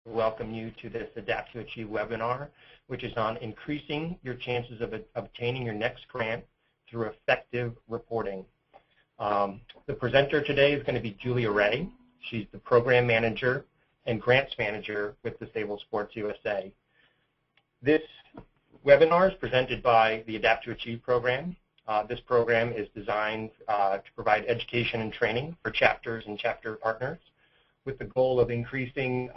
welcome you to this Adapt2Achieve webinar, which is on increasing your chances of obtaining your next grant through effective reporting. The presenter today is going to be Julia Ray. She's the Program Manager and Grants Manager with Disabled Sports USA. This webinar is presented by the Adapt2Achieve program. This program is designed to provide education and training for chapters and chapter partners with the goal of increasing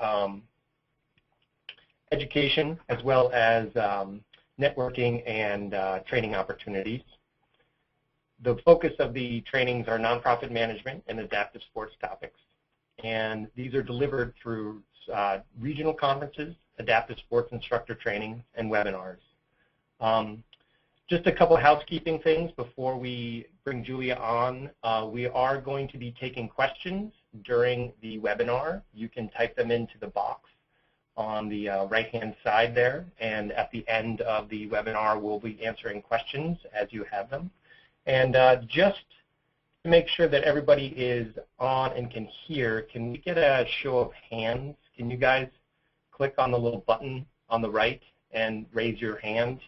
education as well as networking and training opportunities. The focus of the trainings are nonprofit management and adaptive sports topics. And these are delivered through regional conferences, adaptive sports instructor training, and webinars. Just a couple housekeeping things before we bring Julia on. We are going to be taking questions during the webinar. You can type them into the box on the right-hand side there, and at the end of the webinar, we'll be answering questions as you have them. And just to make sure that everybody is on and can hear, can we get a show of hands? Can you guys click on the little button on the right and raise your hand?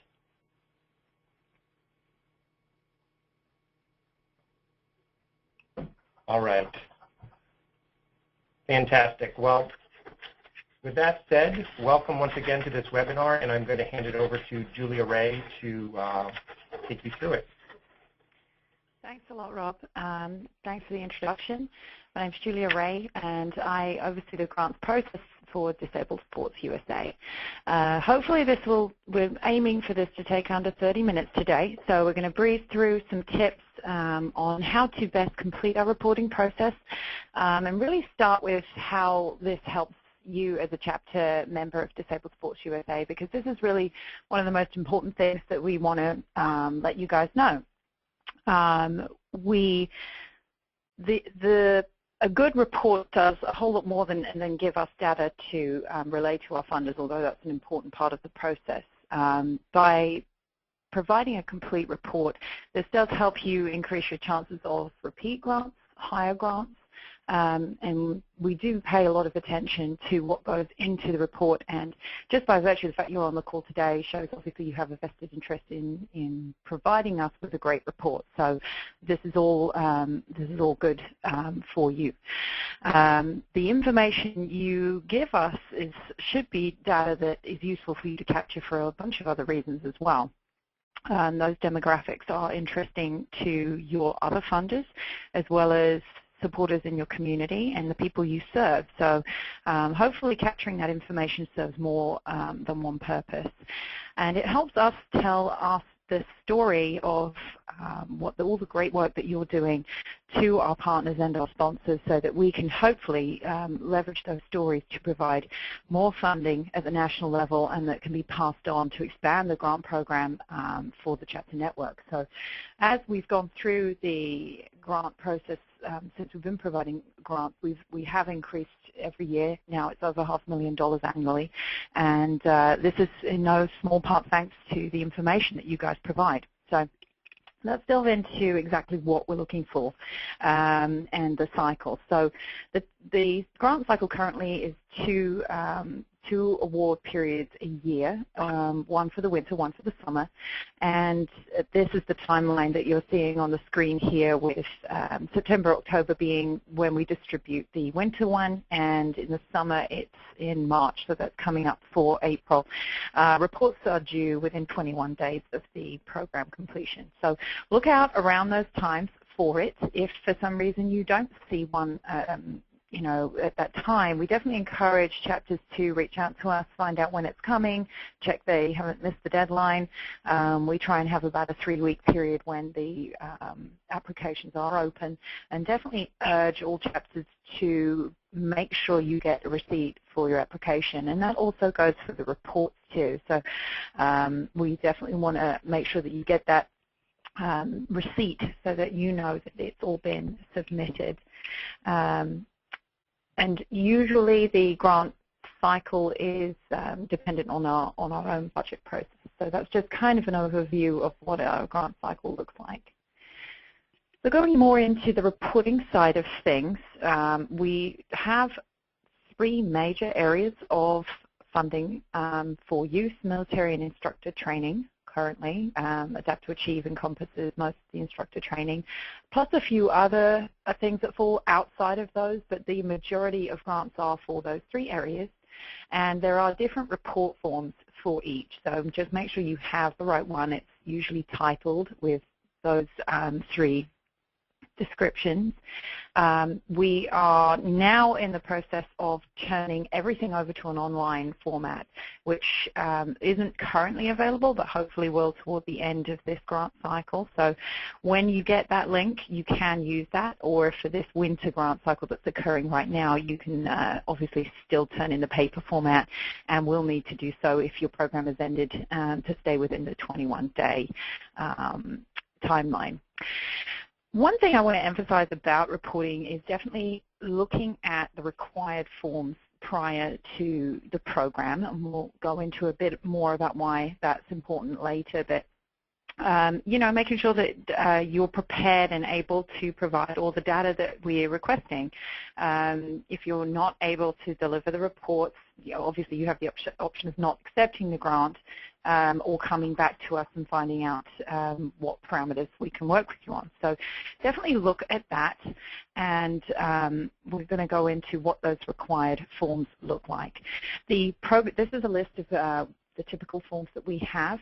All right. Fantastic. Well, with that said, welcome once again to this webinar, and I'm going to hand it over to Julia Ray to take you through it. Thanks a lot, Rob. Thanks for the introduction. My name's Julia Ray, and I oversee the grants process for Disabled Sports USA. Hopefully we're aiming for this to take under 30 minutes today, so we're going to breeze through some tips on how to best complete our reporting process and really start with how this helps you as a chapter member of Disabled Sports USA, because this is really one of the most important things that we want to let you guys know. A good report does a whole lot more than give us data to relay to our funders, although that's an important part of the process. By providing a complete report, this does help you increase your chances of repeat grants, higher grants, and we do pay a lot of attention to what goes into the report, and just by virtue of the fact you're on the call today shows obviously you have a vested interest in providing us with a great report. So this is all good for you. The information you give us should be data that is useful for you to capture for a bunch of other reasons as well. Those demographics are interesting to your other funders as well as supporters in your community and the people you serve. So hopefully capturing that information serves more than one purpose. And it helps us tell us the story of all the great work that you're doing to our partners and our sponsors, so that we can hopefully leverage those stories to provide more funding at the national level, and that can be passed on to expand the grant program for the chapter network. So as we've gone through the grant process since we've been providing grants, we have increased every year. Now it's over $500,000 annually, and this is in no small part thanks to the information that you guys provide. So let's delve into exactly what we're looking for and the cycle. So the grant cycle currently is two award periods a year, one for the winter, one for the summer, and this is the timeline that you're seeing on the screen here, with September, October being when we distribute the winter one, and in the summer it's in March, so that's coming up for April. Reports are due within 21 days of the program completion, so look out around those times for it. If for some reason you don't see one at that time, we definitely encourage chapters to reach out to us, find out when it's coming, check they haven't missed the deadline. We try and have about a 3-week period when the applications are open, and definitely urge all chapters to make sure you get a receipt for your application, and that also goes for the reports too. So we definitely want to make sure that you get that receipt so that you know that it's all been submitted. And usually the grant cycle is dependent on our own budget process. So that's just kind of an overview of what our grant cycle looks like. So going more into the reporting side of things, we have three major areas of funding for youth, military, and instructor training currently. Adapt2Achieve encompasses most of the instructor training, plus a few other things that fall outside of those, but the majority of grants are for those three areas. And there are different report forms for each, so just make sure you have the right one. It's usually titled with those three descriptions. We are now in the process of turning everything over to an online format, which isn't currently available, but hopefully will toward the end of this grant cycle. So when you get that link, you can use that, or for this winter grant cycle that's occurring right now, you can obviously still turn in the paper format, and will need to do so if your program has ended to stay within the 21-day timeline. One thing I want to emphasize about reporting is definitely looking at the required forms prior to the program, and we'll go into a bit more about why that's important later. But you know, making sure that you're prepared and able to provide all the data that we're requesting. If you're not able to deliver the reports, you know, obviously you have the option of not accepting the grant, or coming back to us and finding out what parameters we can work with you on. So definitely look at that, and we're going to go into what those required forms look like. This is a list of the typical forms that we have: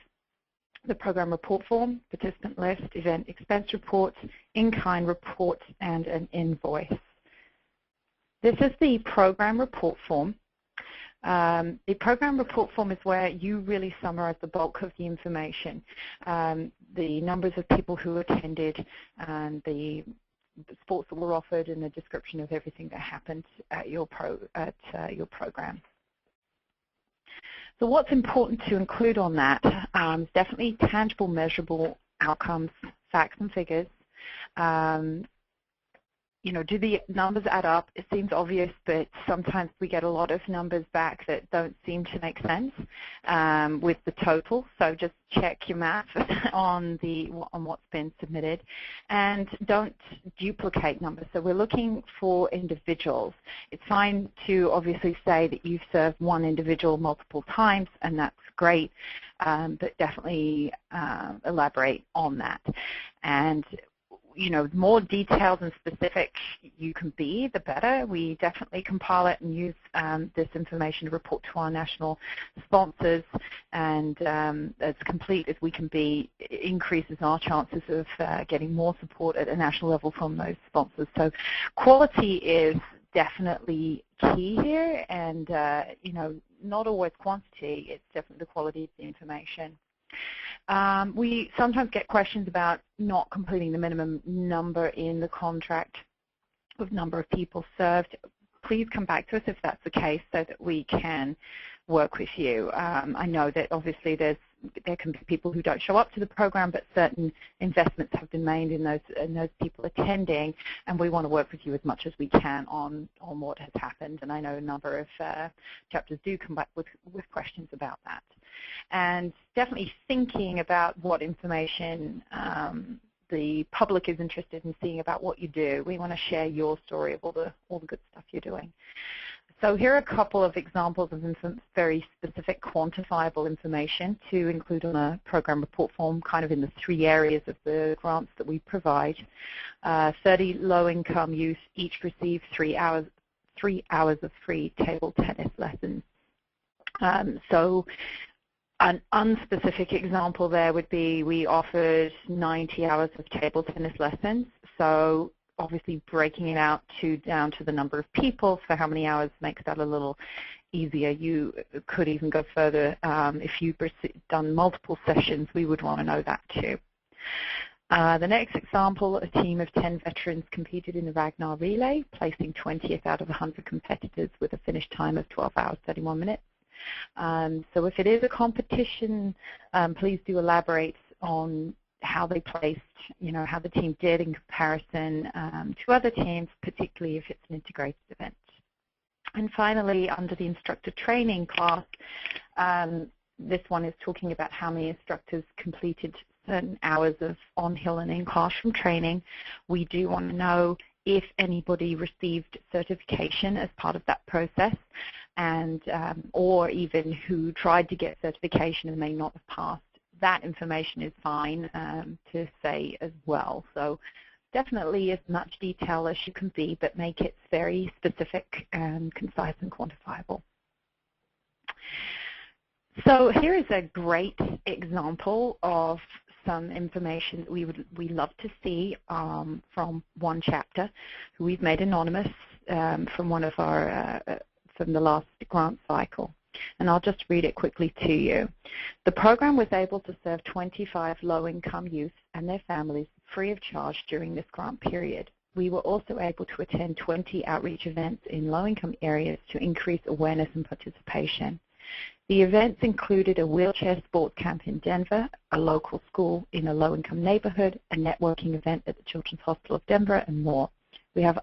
the program report form, participant list, event expense report, in-kind report, and an invoice. This is the program report form. The program report form is where you really summarize the bulk of the information, the numbers of people who attended, and the sports that were offered, and the description of everything that happened at your program. So what's important to include on that is definitely tangible, measurable outcomes, facts and figures. You know, do the numbers add up? It seems obvious, but sometimes we get a lot of numbers back that don't seem to make sense with the total. So just check your math on what's been submitted, and don't duplicate numbers. So we're looking for individuals. It's fine to obviously say that you've served one individual multiple times, and that's great, but definitely elaborate on that. And you know, the more detailed and specific you can be, the better. We definitely compile it and use this information to report to our national sponsors, and as complete as we can be increases our chances of getting more support at a national level from those sponsors. So quality is definitely key here, and you know, not always quantity, it's definitely the quality of the information. We sometimes get questions about not completing the minimum number in the contract of number of people served. Please come back to us if that's the case, so that we can work with you. I know that obviously there can be people who don't show up to the program, but certain investments have been made in those people attending, and we want to work with you as much as we can on what has happened. And I know a number of chapters do come back with questions about that. And definitely thinking about what information the public is interested in seeing about what you do. We want to share your story of all the good stuff you're doing. So here are a couple of examples of some very specific quantifiable information to include on a program report form, kind of in the three areas of the grants that we provide. 30 low-income youth each receive 3 hours of free table tennis lessons. So an unspecific example there would be we offered 90 hours of table tennis lessons. So obviously breaking it out down to the number of people for how many hours makes that a little easier. You could even go further. If you've done multiple sessions, we would want to know that too. The next example, a team of 10 veterans competed in the Ragnar Relay, placing 20th out of 100 competitors with a finish time of 12 hours, 31 minutes. So if it is a competition, please do elaborate on how they placed, you know, how the team did in comparison to other teams, particularly if it's an integrated event. And finally, under the instructor training class, this one is talking about how many instructors completed certain hours of on-hill and in-classroom training. We do want to know if anybody received certification as part of that process, and or even who tried to get certification and may not have passed. That information is fine to say as well. So definitely as much detail as you can be, but make it very specific and concise and quantifiable. So here is a great example of some information that we love to see from one chapter, who we've made anonymous from one of our from the last grant cycle. And I'll just read it quickly to you. The program was able to serve 25 low-income youth and their families free of charge during this grant period. We were also able to attend 20 outreach events in low-income areas to increase awareness and participation. The events included a wheelchair sport camp in Denver, a local school in a low-income neighborhood, a networking event at the Children's Hospital of Denver, and more. We have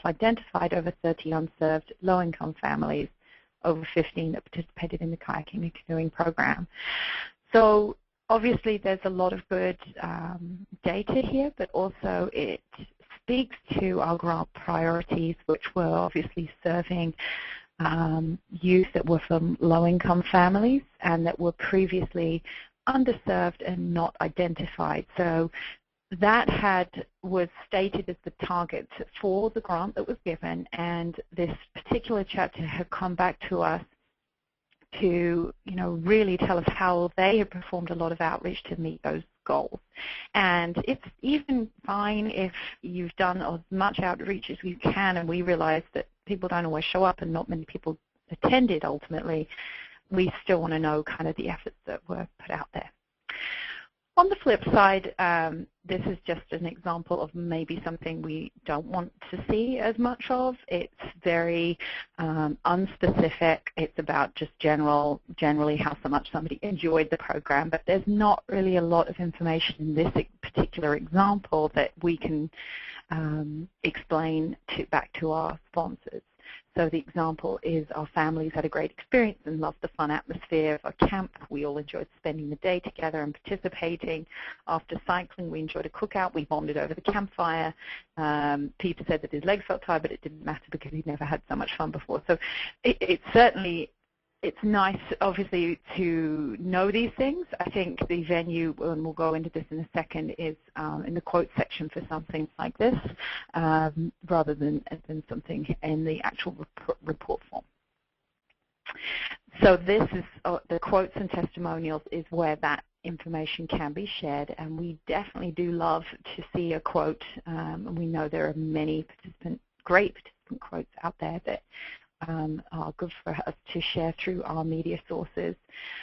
identified over 30 unserved low-income families, over 15 that participated in the kayaking and canoeing program. So obviously there's a lot of good data here, but also it speaks to our grant priorities, which were obviously serving youth that were from low-income families and that were previously underserved and not identified. So that was stated as the target for the grant that was given, and this particular chapter had come back to us to really tell us how they had performed a lot of outreach to meet those goals. And it's even fine if you've done as much outreach as you can, and we realize that people don't always show up and not many people attended ultimately. We still want to know kind of the efforts that were put out there. On the flip side, this is just an example of maybe something we don't want to see as much of. It's very unspecific. It's about just generally how much somebody enjoyed the program, but there's not really a lot of information in this particular example that we can explain back to our sponsors. So the example is our families had a great experience and loved the fun atmosphere of our camp. We all enjoyed spending the day together and participating. After cycling, we enjoyed a cookout. We bonded over the campfire. Peter said that his legs felt tired, but it didn't matter because he'd never had so much fun before. So it's nice, obviously, to know these things. I think the venue, and we'll go into this in a second, is in the quote section for something like this, rather than something in the actual report form. So this is the quotes and testimonials is where that information can be shared, and we definitely do love to see a quote. And we know there are many great participant quotes out there that are good for us to share through our media sources,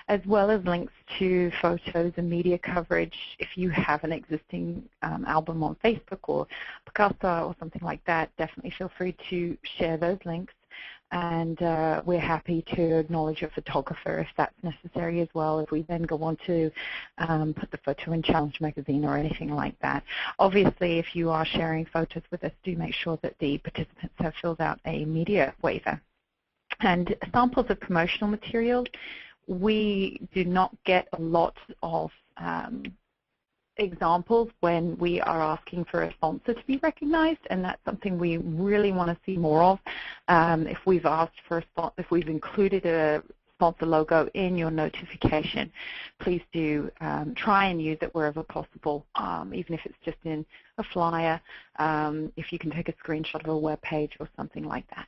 as well as links to photos and media coverage. If you have an existing album on Facebook or Picasa or something like that, definitely feel free to share those links. And we're happy to acknowledge a photographer if that's necessary as well, if we then go on to put the photo in Challenge Magazine or anything like that. Obviously, if you are sharing photos with us, do make sure that the participants have filled out a media waiver. And samples of promotional materials, we do not get a lot of examples when we are asking for a sponsor to be recognized, and that's something we really want to see more of. If we've asked for a sponsor, if we've included a sponsor logo in your notification, please do try and use it wherever possible, even if it's just in a flyer, if you can take a screenshot of a web page or something like that.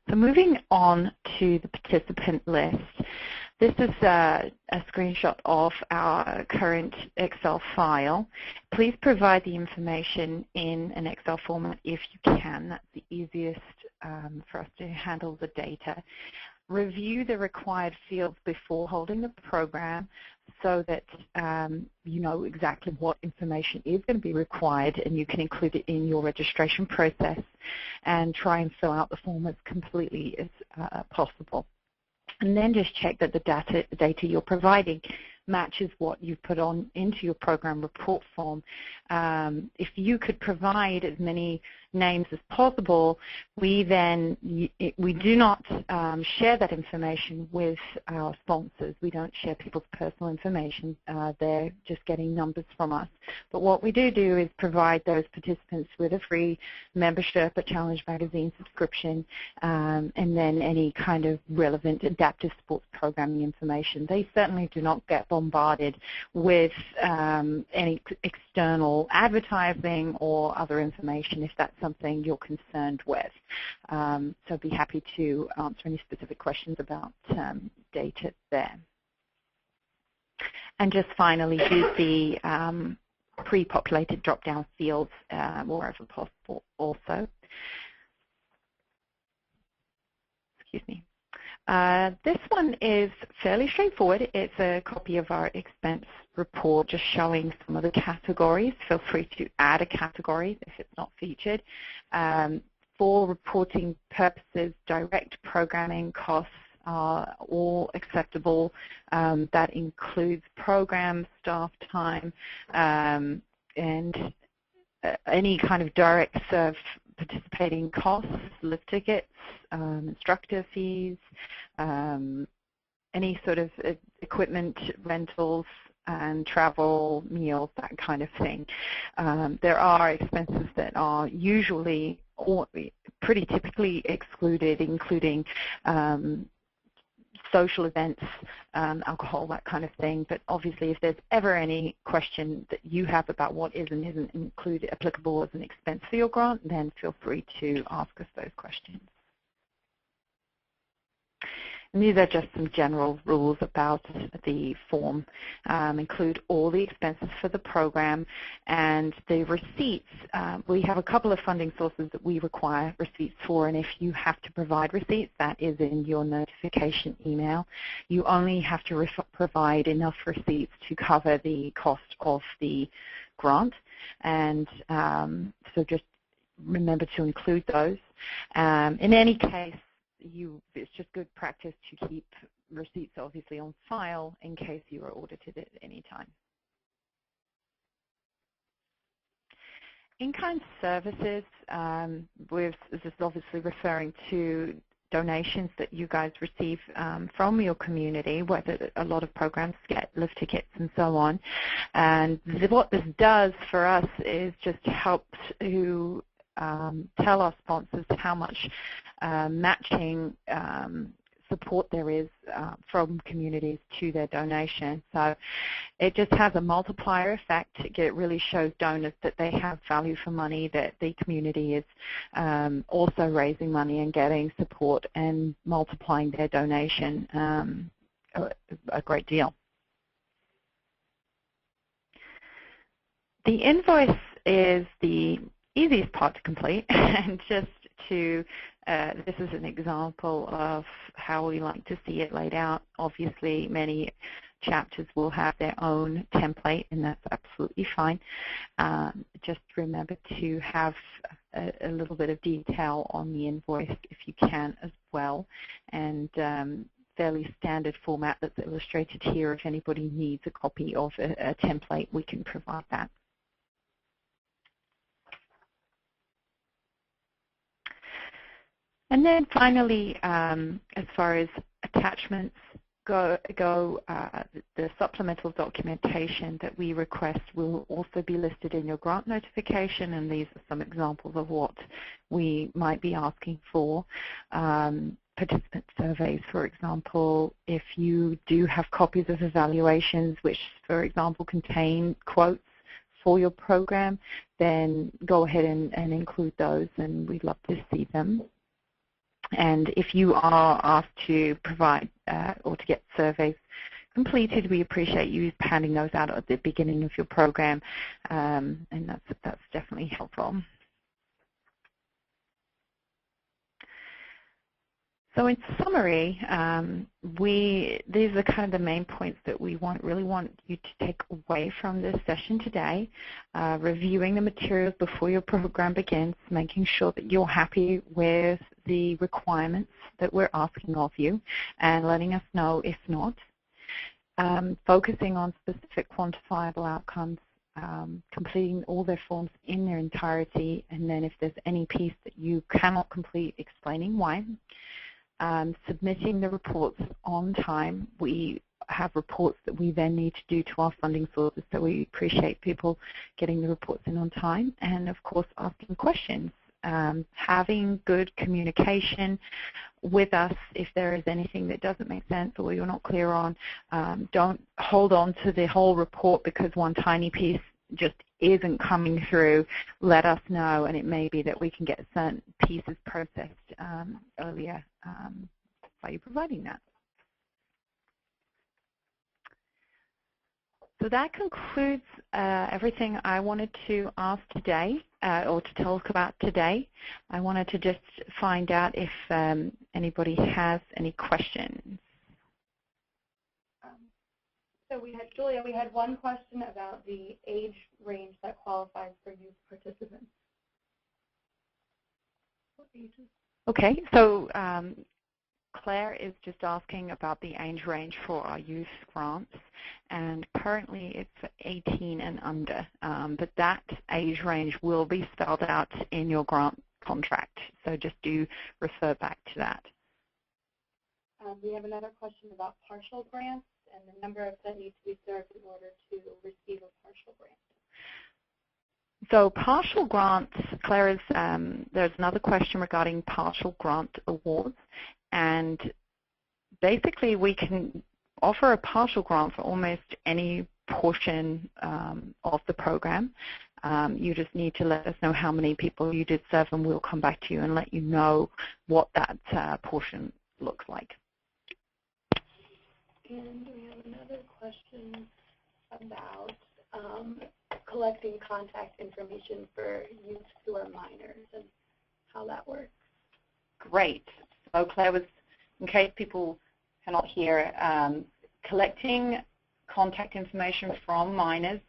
So moving on to the participant list. This is a screenshot of our current Excel file. Please provide the information in an Excel format if you can. That's the easiest for us to handle the data. Review the required fields before holding the program so that you know exactly what information is going to be required, and you can include it in your registration process, and try and fill out the form as completely as possible. And then just check that the data you're providing matches what you've put on into your program report form. If you could provide as many names as possible, we do not share that information with our sponsors. We don't share people's personal information. They're just getting numbers from us. But what we do is provide those participants with a free membership, a Challenge Magazine subscription, and then any kind of relevant adaptive sports programming information. They certainly do not get bombarded with any external advertising or other information if that's something you're concerned with. So I'd be happy to answer any specific questions about data there. And just finally, use the pre-populated drop-down fields wherever possible also. Excuse me. This one is fairly straightforward. It's a copy of our expense report just showing some of the categories. Feel free to add a category if it's not featured. For reporting purposes, direct programming costs are all acceptable. That includes program, staff time, and any kind of direct serve participating costs, lift tickets, instructor fees, any sort of equipment rentals and travel, meals, that kind of thing. There are expenses that are usually or pretty typically excluded, including social events, alcohol, that kind of thing. But obviously, if there's ever any question that you have about what is and isn't included, applicable as an expense for your grant, then feel free to ask us those questions. And these are just some general rules about the form. Include all the expenses for the program and the receipts. We have a couple of funding sources that we require receipts for, and if you have to provide receipts, that is in your notification email. You only have to provide enough receipts to cover the cost of the grant, and so just remember to include those. In any case, it's just good practice to keep receipts obviously on file in case you are audited at any time. In-kind services, this is obviously referring to donations that you guys receive from your community, whether a lot of programs get lift tickets and so on. And what this does for us is just helps to tell our sponsors how much matching support there is from communities to their donation. So it just has a multiplier effect. It really shows donors that they have value for money, that the community is also raising money and getting support and multiplying their donation a great deal. The invoice is the easiest part to complete, and just to this is an example of how we like to see it laid out. Obviously, many chapters will have their own template, and that's absolutely fine. Just remember to have a little bit of detail on the invoice if you can as well, and fairly standard format that's illustrated here. If anybody needs a copy of a template, we can provide that. And then finally, as far as attachments go, the supplemental documentation that we request will also be listed in your grant notification, and these are some examples of what we might be asking for. Participant surveys, for example. If you do have copies of evaluations which, for example, contain quotes for your program, then go ahead and include those, and we'd love to see them. And if you are asked to provide or to get surveys completed, we appreciate you handing those out at the beginning of your program, and that's definitely helpful. So in summary, these are kind of the main points that we really want you to take away from this session today. Reviewing the materials before your program begins, making sure that you're happy with the requirements that we're asking of you, and letting us know if not. Focusing on specific quantifiable outcomes completing all their forms in their entirety, and then if there's any piece that you cannot complete, explaining why. Submitting the reports on time. We have reports that we then need to do to our funding sources, so we appreciate people getting the reports in on time, and of course asking questions. Having good communication with us if there is anything that doesn't make sense or you're not clear on. Don't hold on to the whole report because one tiny piece just isn't coming through. Let us know, and it may be that we can get certain pieces processed earlier by you providing that. So that concludes everything I wanted to ask today or to talk about today. I wanted to just find out if anybody has any questions. So Julia, we had one question about the age range that qualifies for youth participants. What ages? Okay, so Claire is just asking about the age range for our youth grants, and currently it's for 18 and under, but that age range will be spelled out in your grant contract, so just do refer back to that. We have another question about partial grants and the number of that need to be served in order to receive a partial grant. So partial grants, Claire, is, there's another question regarding partial grant awards. And basically, we can offer a partial grant for almost any portion of the program. You just need to let us know how many people you did serve, and we'll come back to you and let you know what that portion looks like. And we have another question about collecting contact information for youth who are minors and how that works. Great. So Claire was, in case people cannot hear, collecting contact information from minors.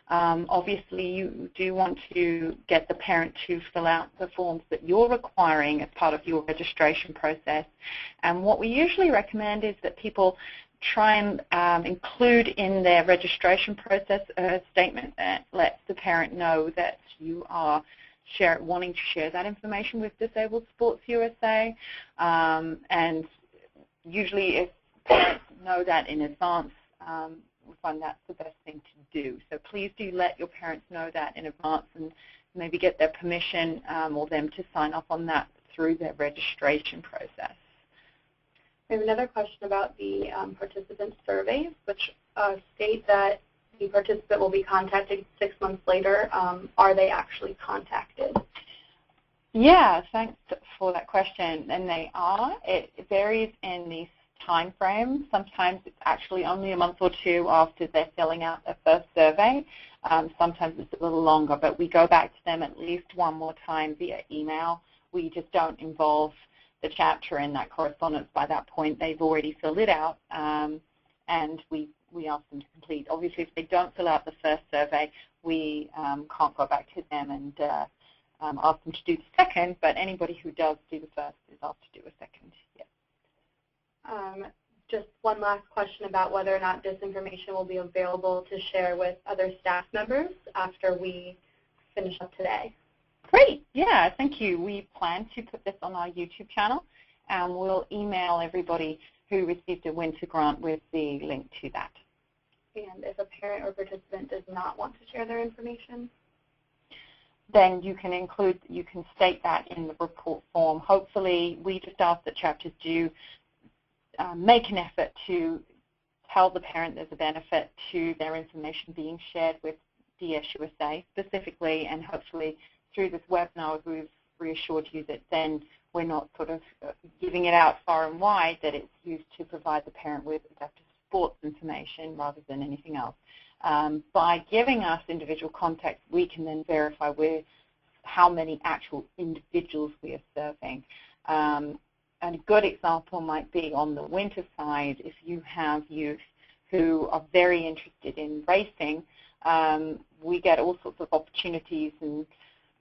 Obviously, you do want to get the parent to fill out the forms that you're requiring as part of your registration process. And what we usually recommend is that people try and include in their registration process a statement that lets the parent know that you are wanting to share that information with Disabled Sports USA. And usually if parents know that in advance, we find that's the best thing to do. So please do let your parents know that in advance and maybe get their permission or them to sign up on that through their registration process. We have another question about the participant surveys, which state that the participant will be contacted 6 months later. Are they actually contacted? Yeah, thanks for that question. And they are. It varies in the time frame. Sometimes it's actually only a month or two after they're filling out their first survey. Sometimes it's a little longer, but we go back to them at least one more time via email. We just don't involve the chapter in that correspondence. By that point, they've already filled it out, and we ask them to complete. Obviously, if they don't fill out the first survey, we can't go back to them and ask them to do the second, but anybody who does do the first is asked to do a second. Yeah. Just one last question about whether or not this information will be available to share with other staff members after we finish up today. Great. Yeah, thank you. We plan to put this on our YouTube channel, and we'll email everybody who received a winter grant with the link to that. And if a parent or participant does not want to share their information? Then you can state that in the report form. Hopefully, we just ask that chapters do make an effort to tell the parent there's a benefit to their information being shared with DSUSA specifically, and hopefully through this webinar we've reassured you that then we're not sort of giving it out far and wide, that it's used to provide the parent with adaptive sports information rather than anything else. By giving us individual contacts, we can then verify how many actual individuals we are serving. And a good example might be on the winter side. If you have youth who are very interested in racing, we get all sorts of opportunities and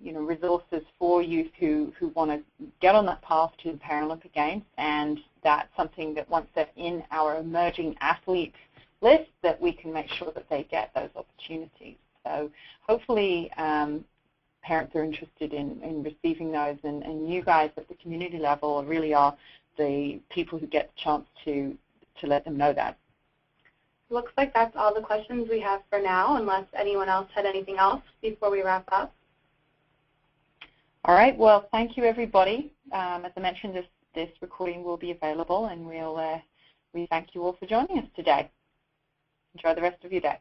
resources for youth who want to get on that path to the Paralympic Games, and that's something that once they're in our emerging athlete list, that we can make sure that they get those opportunities. So hopefully parents are interested in receiving those, and you guys at the community level really are the people who get the chance to let them know that. Looks like that's all the questions we have for now, unless anyone else had anything else before we wrap up. All right. Well, thank you, everybody. As I mentioned, this recording will be available, and we thank you all for joining us today. Enjoy the rest of your day.